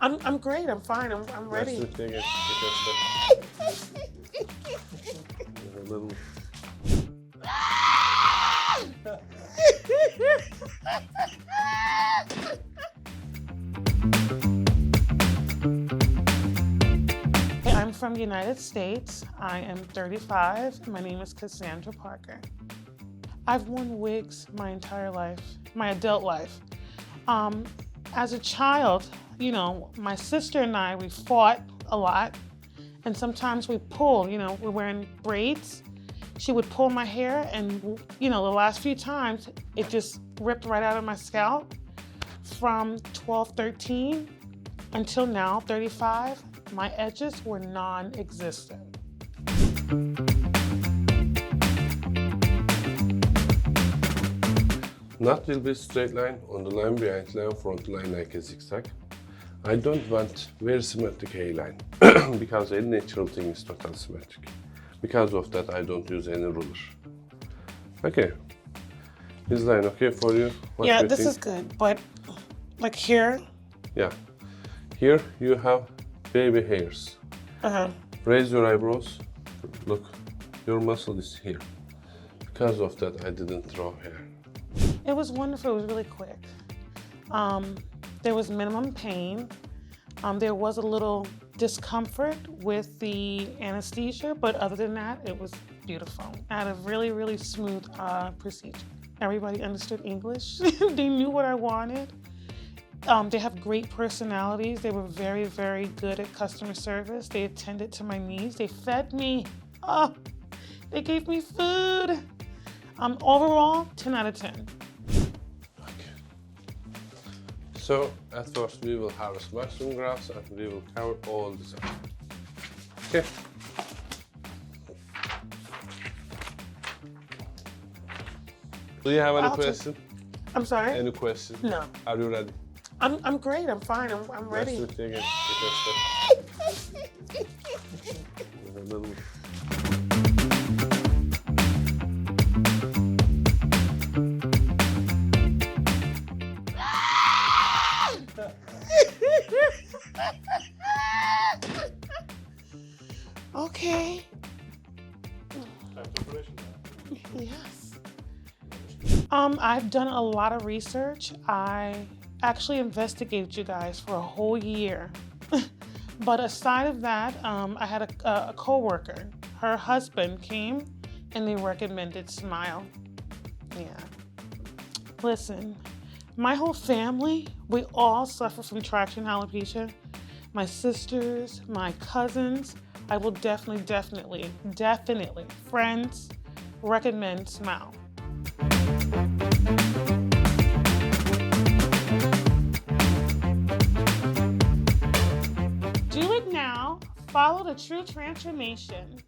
I'm great. I'm fine. I'm ready. Nice to meet you again. A little. I'm from the United States. I am 35. My name is Cassandra Parker. I've worn wigs my entire life, my adult life. As a child, you know, my sister and I, we fought a lot, and sometimes we pull, you know, we're wearing braids. She would pull my hair, and, you know, the last few times, it just ripped right out of my scalp. From 12, 13 until now, 35, my edges were non-existent. Not will be straight line on the line behind line, front line like a zigzag. I don't want very symmetric hairline because any natural thing is total symmetric. Because of that, I don't use any ruler. Okay, this line okay for you? What Yeah, do you this think? is good, but like here. Yeah, here you have baby hairs. Raise your eyebrows. Look, your muscle is here. Because of that, I didn't draw hair. It was wonderful. It was really quick. There was minimum pain. There was a little discomfort with the anesthesia, but other than that, it was beautiful. I had a really, really smooth procedure. Everybody understood English. They knew what I wanted. They have great personalities. They were very, very good at customer service. They attended to my needs. They fed me. They gave me food. Overall, 10 out of 10. So at first we will harvest mushroom grafts and we will cover all this up. Okay. Do you have any question? I'm sorry? Any question? No. Are you ready? I'm great. I'm fine. I'm ready. Nice to meet you again. A little. Okay. Yes. I've done a lot of research. I actually investigated you guys for a whole year. But aside of that, I had a coworker. Her husband came and they recommended Smile. Yeah. Listen, my whole family, we all suffer from traction alopecia. My sisters, my cousins, I will definitely, friends, recommend Smile. Do it now. Follow the true transformation.